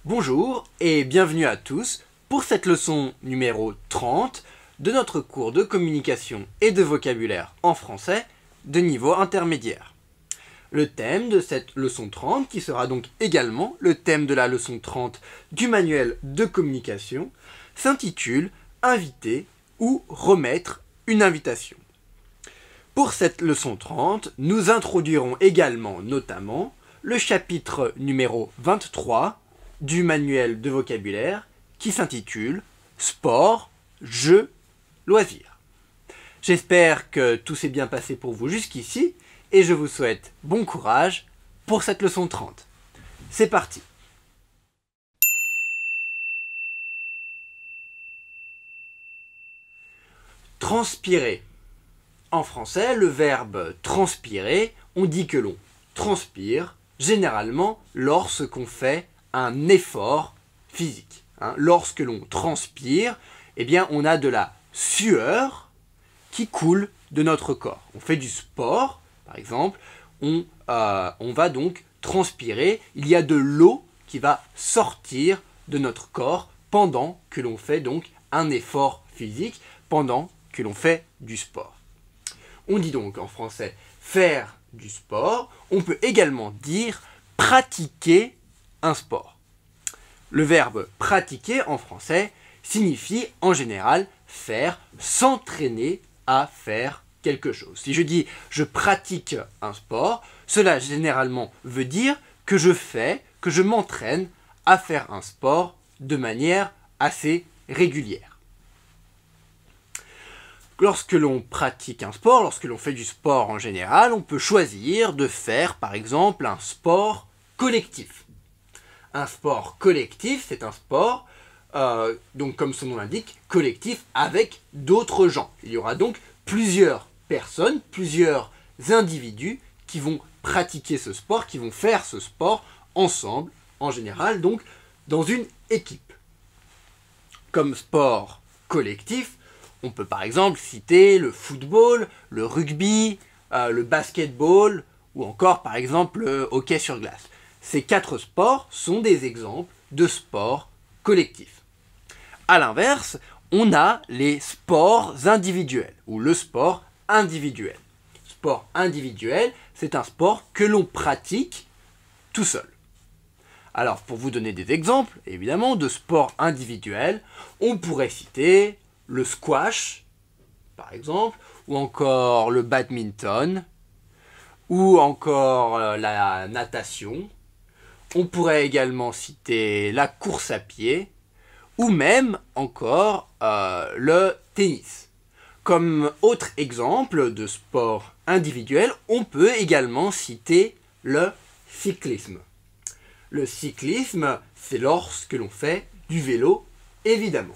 Bonjour et bienvenue à tous pour cette leçon numéro 30 de notre cours de communication et de vocabulaire en français de niveau intermédiaire. Le thème de cette leçon 30, qui sera donc également le thème de la leçon 30 du manuel de communication, s'intitule « Inviter ou remettre une invitation ». Pour cette leçon 30, nous introduirons également notamment le chapitre numéro 23 du manuel de vocabulaire qui s'intitule « Sport, jeux, loisirs ». J'espère que tout s'est bien passé pour vous jusqu'ici et je vous souhaite bon courage pour cette leçon 30. C'est parti. Transpirer. En français, le verbe transpirer, on dit que l'on transpire généralement lorsqu'on fait un effort physique. Lorsque l'on transpire, eh bien, on a de la sueur qui coule de notre corps. On fait du sport, par exemple, on va donc transpirer. Il y a de l'eau qui va sortir de notre corps pendant que l'on fait donc un effort physique, pendant que l'on fait du sport. On dit donc en français faire du sport. On peut également dire pratiquer un sport. Le verbe pratiquer en français signifie en général faire, s'entraîner à faire quelque chose. Si je dis je pratique un sport, cela généralement veut dire que je m'entraîne à faire un sport de manière assez régulière. Lorsque l'on pratique un sport, lorsque l'on fait du sport en général, on peut choisir de faire par exemple un sport collectif. Un sport collectif, c'est un sport, donc comme son nom l'indique, collectif avec d'autres gens. Il y aura donc plusieurs personnes, plusieurs individus qui vont pratiquer ce sport, qui vont faire ce sport ensemble, en général, donc dans une équipe. Comme sport collectif, on peut par exemple citer le football, le rugby, le basketball ou encore par exemple le hockey sur glace. Ces 4 sports sont des exemples de sports collectifs. A l'inverse, on a les sports individuels ou le sport individuel. Sport individuel, c'est un sport que l'on pratique tout seul. Alors pour vous donner des exemples, évidemment, de sports individuels, on pourrait citer le squash, par exemple, ou encore le badminton, ou encore la natation. On pourrait également citer la course à pied, ou même encore le tennis. Comme autre exemple de sport individuel, on peut également citer le cyclisme. Le cyclisme, c'est lorsque l'on fait du vélo, évidemment.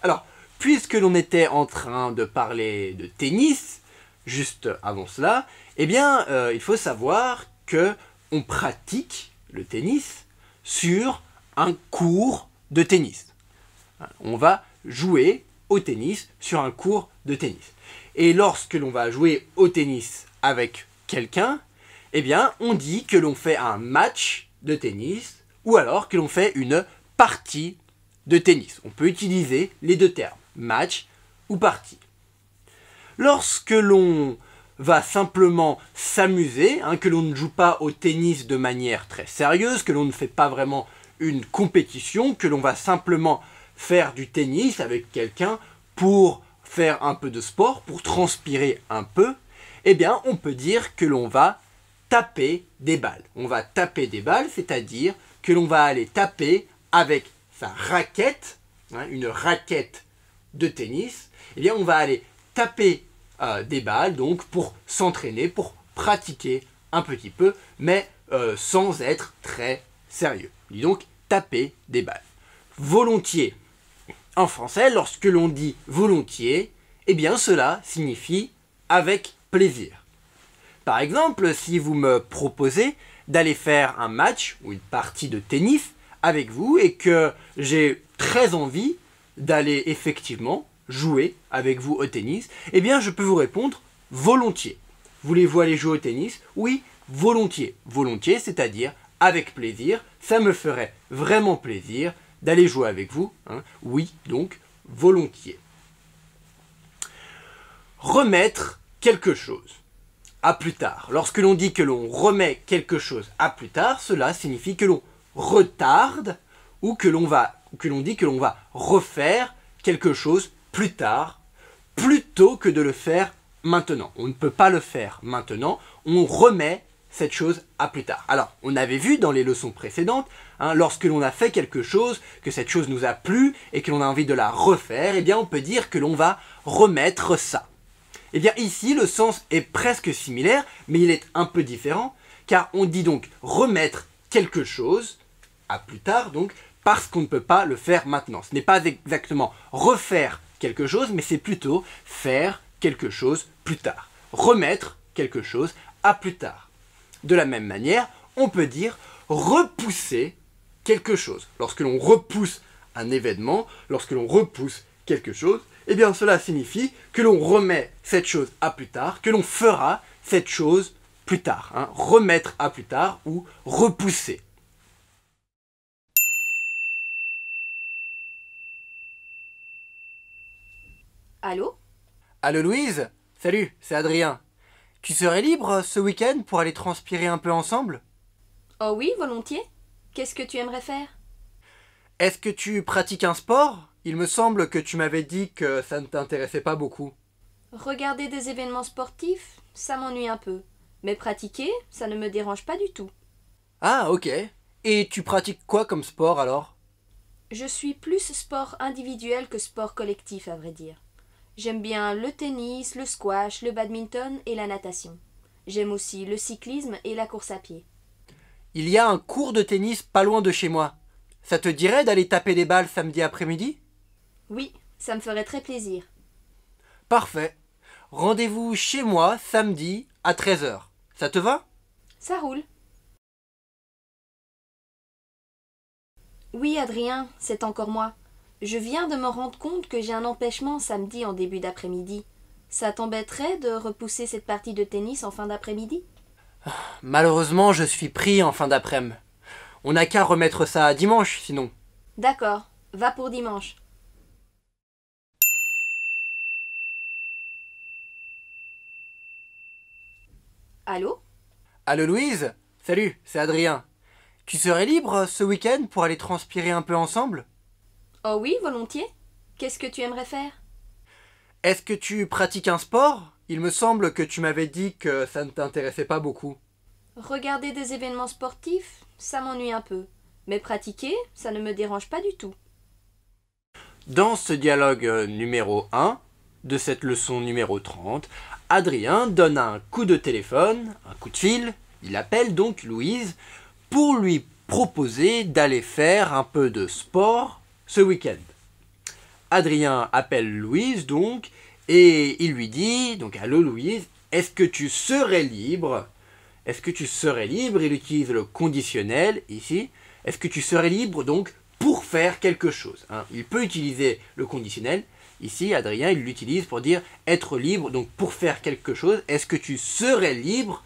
Alors, puisque l'on était en train de parler de tennis, juste avant cela, eh bien, il faut savoir que on pratique le tennis sur un court de tennis. On va jouer au tennis sur un court de tennis. Et lorsque l'on va jouer au tennis avec quelqu'un, eh bien, on dit que l'on fait un match de tennis ou alors que l'on fait une partie de tennis. On peut utiliser les deux termes, match ou partie. Lorsque l'on va simplement s'amuser, que l'on ne joue pas au tennis de manière très sérieuse, que l'on ne fait pas vraiment une compétition, que l'on va simplement faire du tennis avec quelqu'un pour faire un peu de sport, pour transpirer un peu, eh bien on peut dire que l'on va taper des balles. On va taper des balles, c'est-à-dire que l'on va aller taper avec sa raquette, une raquette de tennis, eh bien on va aller taper des balles donc pour s'entraîner, pour pratiquer un petit peu, mais sans être très sérieux. Dis donc taper des balles. Volontiers. En français, lorsque l'on dit volontiers, eh bien cela signifie avec plaisir. Par exemple, si vous me proposez d'aller faire un match ou une partie de tennis avec vous et que j'ai très envie d'aller effectivement jouer avec vous au tennis, eh bien je peux vous répondre volontiers. Voulez-vous aller jouer au tennis? Oui, volontiers. Volontiers, c'est-à-dire avec plaisir, ça me ferait vraiment plaisir d'aller jouer avec vous. Hein. Oui, donc, volontiers. Remettre quelque chose à plus tard. Lorsque l'on dit que l'on remet quelque chose à plus tard, cela signifie que l'on retarde ou que l'on dit que l'on va refaire quelque chose plus tard, plutôt que de le faire maintenant. On ne peut pas le faire maintenant, on remet cette chose à plus tard. Alors, on avait vu dans les leçons précédentes, hein, lorsque l'on a fait quelque chose, que cette chose nous a plu et que l'on a envie de la refaire, eh bien on peut dire que l'on va remettre ça. Eh bien ici, le sens est presque similaire, mais il est un peu différent, car on dit donc remettre quelque chose à plus tard, donc, parce qu'on ne peut pas le faire maintenant. Ce n'est pas exactement refaire quelque chose, mais c'est plutôt faire quelque chose plus tard. Remettre quelque chose à plus tard. De la même manière, on peut dire repousser quelque chose. Lorsque l'on repousse un événement, lorsque l'on repousse quelque chose, eh bien cela signifie que l'on remet cette chose à plus tard, que l'on fera cette chose plus tard. Hein. Remettre à plus tard ou repousser. Allô? Allô Louise? Salut, c'est Adrien. Tu serais libre ce week-end pour aller transpirer un peu ensemble? Oh oui, volontiers. Qu'est-ce que tu aimerais faire? Est-ce que tu pratiques un sport? Il me semble que tu m'avais dit que ça ne t'intéressait pas beaucoup. Regarder des événements sportifs, ça m'ennuie un peu. Mais pratiquer, ça ne me dérange pas du tout. Ah, ok. Et tu pratiques quoi comme sport alors? Je suis plus sport individuel que sport collectif, à vrai dire. J'aime bien le tennis, le squash, le badminton et la natation. J'aime aussi le cyclisme et la course à pied. Il y a un cours de tennis pas loin de chez moi. Ça te dirait d'aller taper des balles samedi après-midi? Oui, ça me ferait très plaisir. Parfait. Rendez-vous chez moi samedi à 13 h. Ça te va? Ça roule. Oui, Adrien, c'est encore moi. Je viens de me rendre compte que j'ai un empêchement samedi en début d'après-midi. Ça t'embêterait de repousser cette partie de tennis en fin d'après-midi? Malheureusement, je suis pris en fin d'après-midi. On n'a qu'à remettre ça à dimanche, sinon. D'accord, va pour dimanche. Allô? Allô Louise? Salut, c'est Adrien. Tu serais libre ce week-end pour aller transpirer un peu ensemble? Oh oui, volontiers. Qu'est-ce que tu aimerais faire? Est-ce que tu pratiques un sport? Il me semble que tu m'avais dit que ça ne t'intéressait pas beaucoup. Regarder des événements sportifs, ça m'ennuie un peu. Mais pratiquer, ça ne me dérange pas du tout. Dans ce dialogue numéro 1 de cette leçon numéro 30, Adrien donne un coup de téléphone, un coup de fil, il appelle donc Louise pour lui proposer d'aller faire un peu de sport ce week-end. Adrien appelle Louise donc et il lui dit donc allô Louise, est-ce que tu serais libre? Est-ce que tu serais libre? Il utilise le conditionnel ici. Est-ce que tu serais libre donc pour faire quelque chose, hein? Il peut utiliser le conditionnel. Ici, Adrien, il l'utilise pour dire être libre, donc pour faire quelque chose. Est-ce que tu serais libre,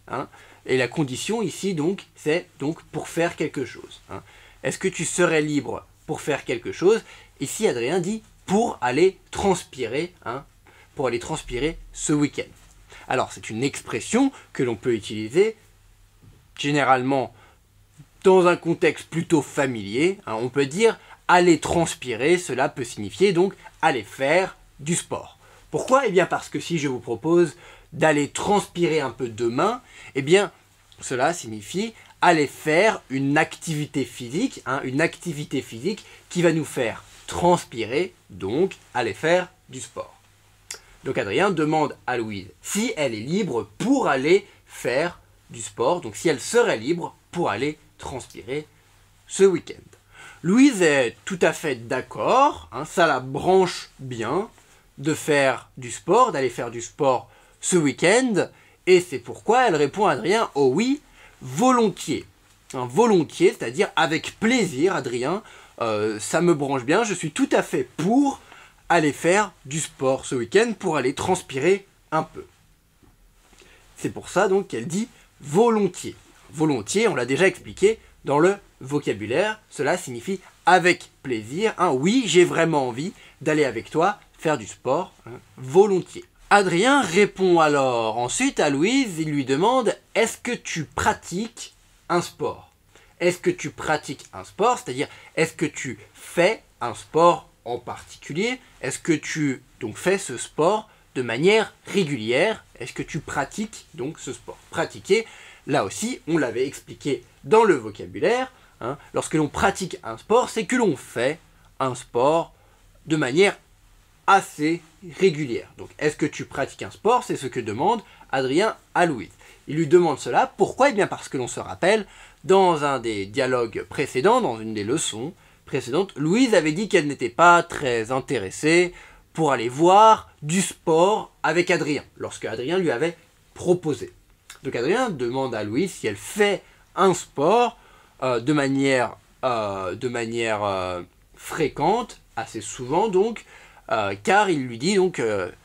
hein? Et la condition ici, donc, c'est donc pour faire quelque chose. Hein. Est-ce que tu serais libre pour faire quelque chose? Ici, Adrien dit pour aller transpirer, hein, pour aller transpirer ce week-end. Alors, c'est une expression que l'on peut utiliser généralement dans un contexte plutôt familier. Hein, on peut dire aller transpirer, cela peut signifier donc aller faire du sport. Pourquoi? Eh bien parce que si je vous propose d'aller transpirer un peu demain, eh bien cela signifie aller faire une activité physique, hein, une activité physique qui va nous faire transpirer, donc aller faire du sport. Donc Adrien demande à Louise si elle est libre pour aller faire du sport, donc si elle serait libre pour aller transpirer ce week-end. Louise est tout à fait d'accord, hein, ça la branche bien de faire du sport, d'aller faire du sport ce week-end, et c'est pourquoi elle répond à Adrien « Oh oui, volontiers ». Volontiers, c'est-à-dire avec plaisir, Adrien, ça me branche bien, je suis tout à fait pour aller faire du sport ce week-end, pour aller transpirer un peu. C'est pour ça donc qu'elle dit « volontiers ». volontiers, on l'a déjà expliqué dans le vocabulaire. Cela signifie avec plaisir. Oui, j'ai vraiment envie d'aller avec toi faire du sport, volontiers. Adrien répond alors ensuite à Louise, il lui demande « Est-ce que tu pratiques un sport ?» Est-ce que tu pratiques un sport, c'est-à-dire est-ce que tu fais un sport en particulier? Est-ce que tu donc fais ce sport de manière régulière? Est-ce que tu pratiques donc ce sport? Pratiquer, là aussi, on l'avait expliqué dans le vocabulaire. Lorsque l'on pratique un sport, c'est que l'on fait un sport de manière assez régulière. Donc, est-ce que tu pratiques un sport? C'est ce que demande Adrien à Louise. Il lui demande cela. Pourquoi? Eh bien parce que l'on se rappelle, dans un des dialogues précédents, dans une des leçons précédentes, Louise avait dit qu'elle n'était pas très intéressée pour aller voir du sport avec Adrien, lorsque Adrien lui avait proposé. Donc Adrien demande à Louise si elle fait un sport de manière fréquente, assez souvent donc, car il lui dit donc,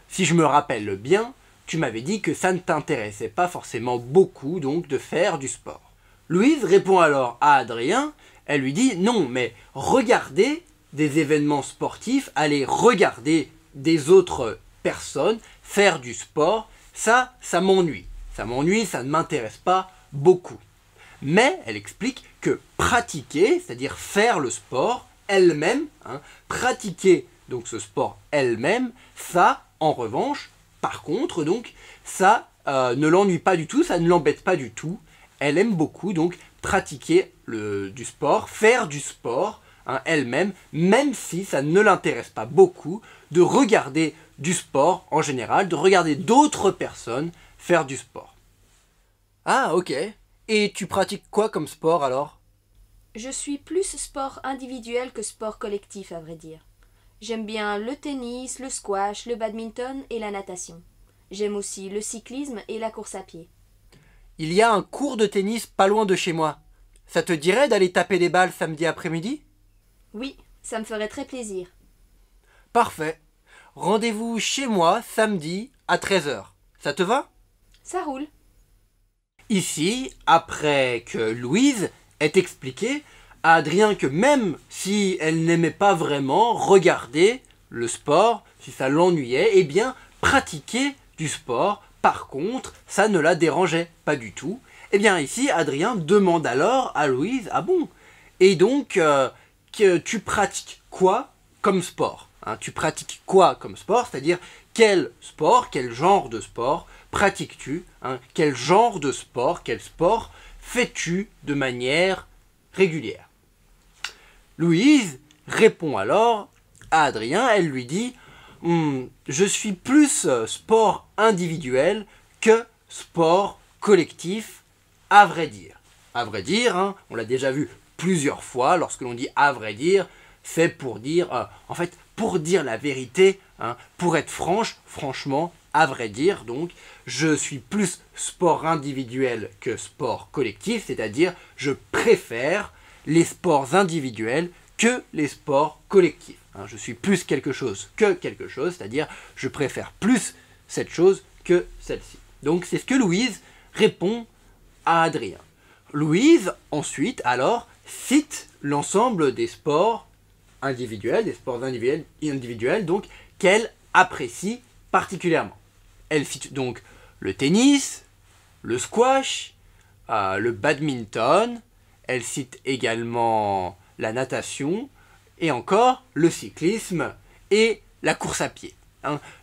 si je me rappelle bien, tu m'avais dit que ça ne t'intéressait pas forcément beaucoup donc de faire du sport. Louise répond alors à Adrien, elle lui dit non, mais regarder des événements sportifs, aller regarder des autres personnes faire du sport, ça m'ennuie. Ça m'ennuie, ça ne m'intéresse pas beaucoup. Mais elle explique que pratiquer, c'est-à-dire faire le sport elle-même, pratiquer donc ce sport elle-même, ça, en revanche, par contre, donc, ça ne l'ennuie pas du tout, ça ne l'embête pas du tout. Elle aime beaucoup donc pratiquer du sport, faire du sport elle-même, même si ça ne l'intéresse pas beaucoup de regarder du sport en général, de regarder d'autres personnes faire du sport. Ah, ok. Et tu pratiques quoi comme sport alors? Je suis plus sport individuel que sport collectif, à vrai dire. J'aime bien le tennis, le squash, le badminton et la natation. J'aime aussi le cyclisme et la course à pied. Il y a un cours de tennis pas loin de chez moi. Ça te dirait d'aller taper des balles samedi après-midi? Oui, ça me ferait très plaisir. Parfait. Rendez-vous chez moi samedi à 13 h. Ça te va? Ça roule. Ici, après que Louise ait expliqué à Adrien que même si elle n'aimait pas vraiment regarder le sport, si ça l'ennuyait, eh bien, pratiquer du sport, par contre, ça ne la dérangeait pas du tout. Eh bien, ici, Adrien demande alors à Louise, ah bon? Et donc, que tu pratiques quoi comme sport? Tu pratiques quoi comme sport? C'est-à-dire, quel sport, quel genre de sport pratiques-tu? Quel genre de sport, quel sport fais-tu de manière régulière? Louise répond alors à Adrien, elle lui dit je suis plus sport individuel que sport collectif, à vrai dire. À vrai dire, on l'a déjà vu plusieurs fois, lorsque l'on dit à vrai dire, c'est pour dire, en fait, pour dire la vérité, pour être franchement, à vrai dire, donc, je suis plus sport individuel que sport collectif, c'est-à-dire, je préfère les sports individuels que les sports collectifs. Je suis plus quelque chose que quelque chose, c'est-à-dire, je préfère plus cette chose que celle-ci. Donc, c'est ce que Louise répond à Adrien. Louise, ensuite, alors, cite l'ensemble des sports individuels, donc, qu'elle apprécie particulièrement. Elle cite donc le tennis, le squash, le badminton, elle cite également la natation, et encore le cyclisme et la course à pied.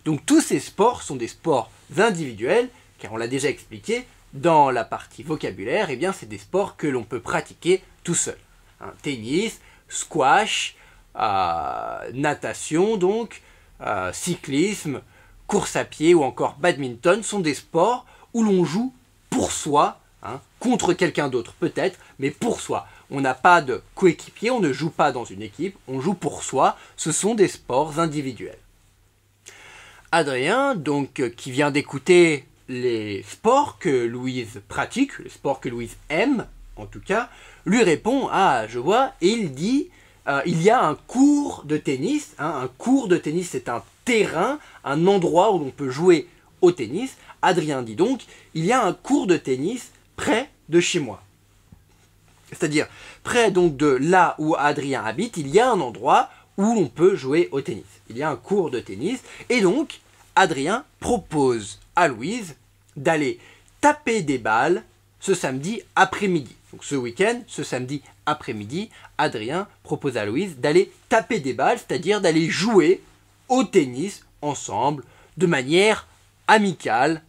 Donc tous ces sports sont des sports individuels, car on l'a déjà expliqué, dans la partie vocabulaire, eh bien c'est des sports que l'on peut pratiquer tout seul. Tennis, squash, natation donc, cyclisme, course à pied ou encore badminton sont des sports où l'on joue pour soi, contre quelqu'un d'autre peut-être, mais pour soi. On n'a pas de coéquipier, on ne joue pas dans une équipe, on joue pour soi, ce sont des sports individuels. Adrien, donc, qui vient d'écouter les sports que Louise pratique, les sports que Louise aime, en tout cas, lui répond « Ah, je vois », et il dit il y a un cours de tennis, un cours de tennis c'est un terrain, un endroit où l'on peut jouer au tennis. Adrien dit donc, il y a un cours de tennis près de chez moi. C'est-à-dire, près donc de là où Adrien habite, il y a un endroit où l'on peut jouer au tennis. Il y a un cours de tennis, et donc Adrien propose à Louise d'aller taper des balles ce samedi après-midi. Donc ce week-end, ce samedi après-midi, Adrien propose à Louise d'aller taper des balles, c'est-à-dire d'aller jouer au tennis ensemble de manière amicale,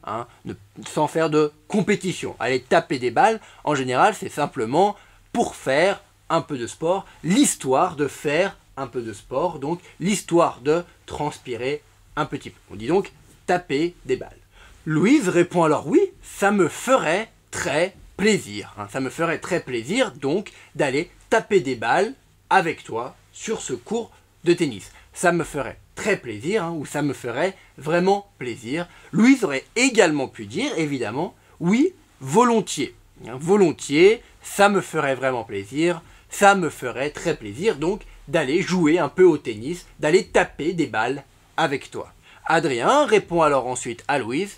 sans faire de compétition. Aller taper des balles, en général, c'est simplement pour faire un peu de sport, l'histoire de faire un peu de sport, donc l'histoire de transpirer un petit peu. On dit donc taper des balles. Louise répond alors oui, ça me ferait très plaisir. Ça me ferait très plaisir donc d'aller taper des balles avec toi sur ce cours de tennis. Ça me ferait très plaisir, ou ça me ferait vraiment plaisir. Louise aurait également pu dire, évidemment, oui, volontiers. Volontiers, ça me ferait vraiment plaisir, ça me ferait très plaisir donc d'aller jouer un peu au tennis, d'aller taper des balles avec toi. Adrien répond alors ensuite à Louise,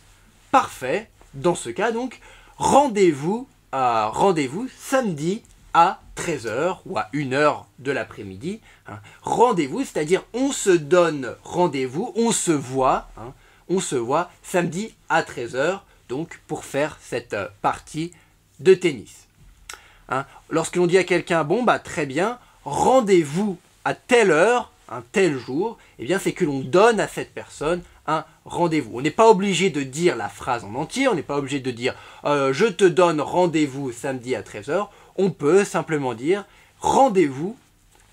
parfait, dans ce cas donc, rendez-vous samedi à 13 h ou à 1 h de l'après-midi. Rendez-vous, c'est-à-dire on se donne rendez-vous, on se voit samedi à 13 h donc pour faire cette partie de tennis. Lorsque l'on dit à quelqu'un, bon bah très bien, rendez-vous à telle heure, un tel jour, eh bien c'est que l'on donne à cette personne un rendez-vous. On n'est pas obligé de dire la phrase en entier, on n'est pas obligé de dire je te donne rendez-vous samedi à 13 h. On peut simplement dire rendez-vous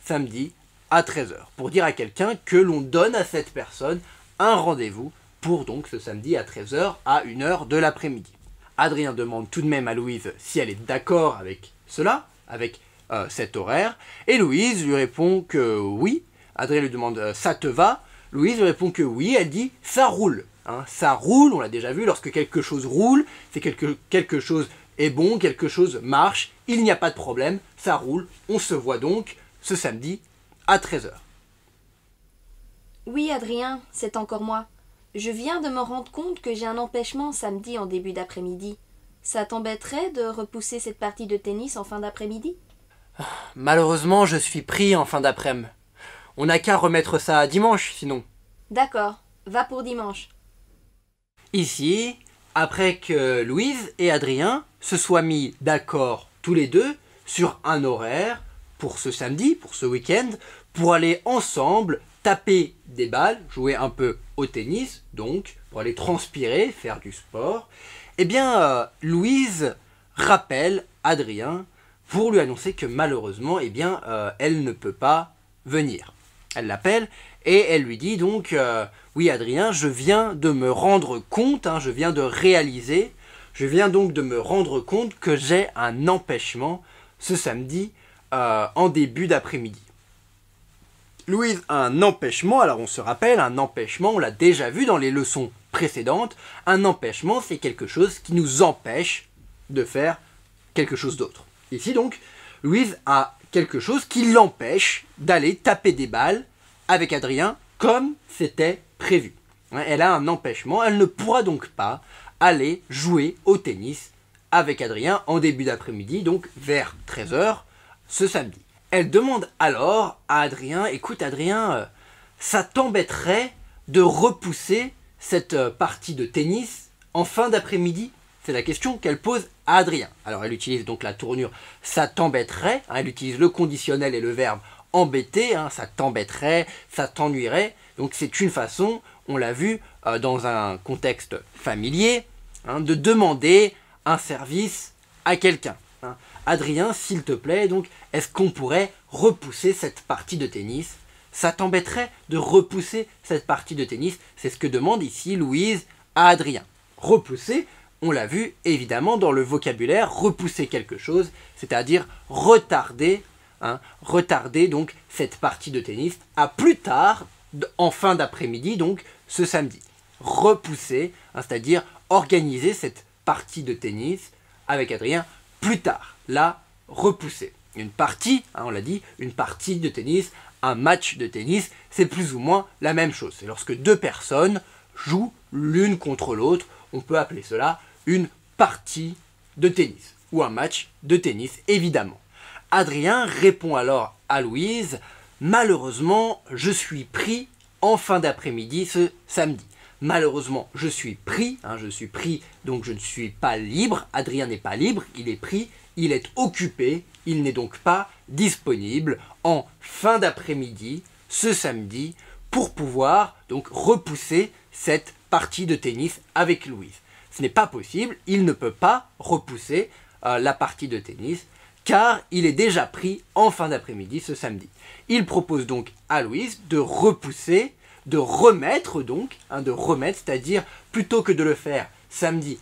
samedi à 13 h pour dire à quelqu'un que l'on donne à cette personne un rendez-vous pour donc ce samedi à 13 h à 1 h de l'après-midi. Adrien demande tout de même à Louise si elle est d'accord avec cela, avec cet horaire, et Louise lui répond que oui. Adrien lui demande ça te va? Louise lui répond que oui, elle dit ça roule. Ça roule, on l'a déjà vu, lorsque quelque chose roule, c'est quelque chose est bon, quelque chose marche, il n'y a pas de problème, ça roule, on se voit donc ce samedi à 13 h. Oui, Adrien, c'est encore moi. Je viens de me rendre compte que j'ai un empêchement samedi en début d'après-midi. Ça t'embêterait de repousser cette partie de tennis en fin d'après-midi? Malheureusement, je suis pris en fin d'après-midi. On n'a qu'à remettre ça à dimanche, sinon. D'accord, va pour dimanche. Ici, après que Louise et Adrien se soient mis d'accord tous les deux sur un horaire pour ce samedi, pour ce week-end, pour aller ensemble taper des balles, jouer un peu au tennis, donc pour aller transpirer, faire du sport, eh bien Louise rappelle Adrien pour lui annoncer que malheureusement, eh bien, elle ne peut pas venir. Elle l'appelle et elle lui dit donc oui Adrien, je viens de me rendre compte, je viens de réaliser, je viens donc de me rendre compte que j'ai un empêchement ce samedi en début d'après-midi. Louise a un empêchement, alors on se rappelle, un empêchement, on l'a déjà vu dans les leçons précédentes, un empêchement c'est quelque chose qui nous empêche de faire quelque chose d'autre. Ici donc, Louise a quelque chose qui l'empêche d'aller taper des balles avec Adrien comme c'était prévu. Elle a un empêchement, elle ne pourra donc pas aller jouer au tennis avec Adrien en début d'après-midi, donc vers 13 h ce samedi. Elle demande alors à Adrien, écoute Adrien, ça t'embêterait de repousser cette partie de tennis en fin d'après-midi? C'est la question qu'elle pose à Adrien. Alors elle utilise donc la tournure ça t'embêterait, elle utilise le conditionnel et le verbe embêter, ça t'embêterait, ça t'ennuierait. Donc c'est une façon, on l'a vu dans un contexte familier, de demander un service à quelqu'un. Adrien, s'il te plaît, donc, est-ce qu'on pourrait repousser cette partie de tennis? Ça t'embêterait de repousser cette partie de tennis? C'est ce que demande ici Louise à Adrien. Repousser, on l'a vu évidemment dans le vocabulaire, repousser quelque chose, c'est-à-dire retarder, retarder donc cette partie de tennis à plus tard, en fin d'après-midi, donc ce samedi. Repousser, c'est-à-dire organiser cette partie de tennis avec Adrien plus tard. Là, repousser. Une partie, on l'a dit, une partie de tennis, un match de tennis, c'est plus ou moins la même chose. C'est lorsque deux personnes jouent l'une contre l'autre, on peut appeler cela une partie de tennis ou un match de tennis, évidemment. Adrien répond alors à Louise, « Malheureusement, je suis pris en fin d'après-midi ce samedi. » Malheureusement, je suis pris, donc je ne suis pas libre. Adrien n'est pas libre, il est pris, il est occupé, il n'est donc pas disponible en fin d'après-midi ce samedi pour pouvoir donc repousser cette partie de tennis avec Louise. Ce n'est pas possible, il ne peut pas repousser la partie de tennis car il est déjà pris en fin d'après-midi ce samedi. Il propose donc à Louise de repousser, de remettre, c'est-à-dire plutôt que de le faire samedi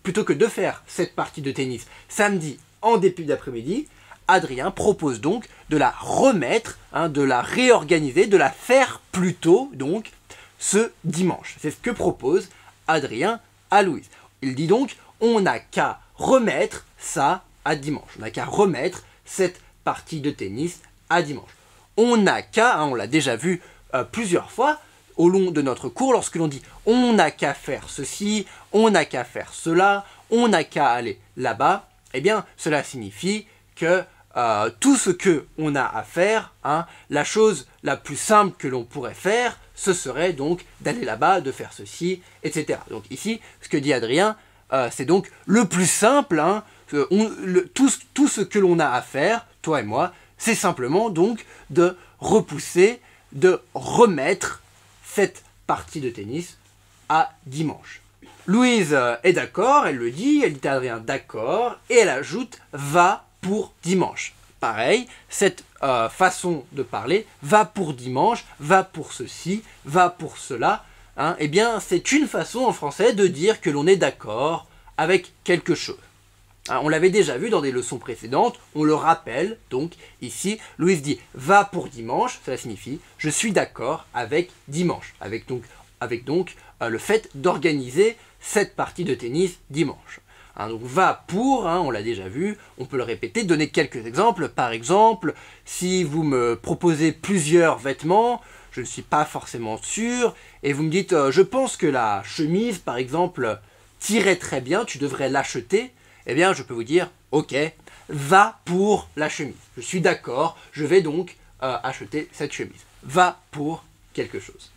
plutôt que de faire cette partie de tennis samedi en début d'après-midi, Adrien propose donc de la remettre, de la réorganiser, de la faire plus tôt donc ce dimanche. C'est ce que propose Adrien à Louise. Il dit donc on n'a qu'à remettre ça à dimanche. On n'a qu'à remettre cette partie de tennis à dimanche. On n'a qu'à, on l'a déjà vu plusieurs fois au long de notre cours, lorsque l'on dit on n'a qu'à faire ceci, on n'a qu'à faire cela, on n'a qu'à aller là-bas, eh bien cela signifie que tout ce que on a à faire, la chose la plus simple que l'on pourrait faire, ce serait donc d'aller là-bas, de faire ceci, etc. Donc ici, ce que dit Adrien, c'est donc le plus simple, tout ce que l'on a à faire, toi et moi, c'est simplement donc de repousser, de remettre cette partie de tennis à dimanche. Louise est d'accord, elle le dit, elle dit à Adrien d'accord, et elle ajoute « va pour dimanche ». Pareil, cette façon de parler, va pour dimanche, va pour ceci, va pour cela, eh bien c'est une façon en français de dire que l'on est d'accord avec quelque chose. On l'avait déjà vu dans des leçons précédentes, on le rappelle, donc ici, Louise dit « va pour dimanche », cela signifie « je suis d'accord avec dimanche », avec donc le fait d'organiser cette partie de tennis dimanche. Donc va pour, on l'a déjà vu, on peut le répéter, donner quelques exemples. Par exemple, si vous me proposez plusieurs vêtements, je ne suis pas forcément sûr, et vous me dites je pense que la chemise, par exemple, t'irait très bien, tu devrais l'acheter, eh bien je peux vous dire ok, va pour la chemise. Je suis d'accord, je vais donc acheter cette chemise. Va pour quelque chose.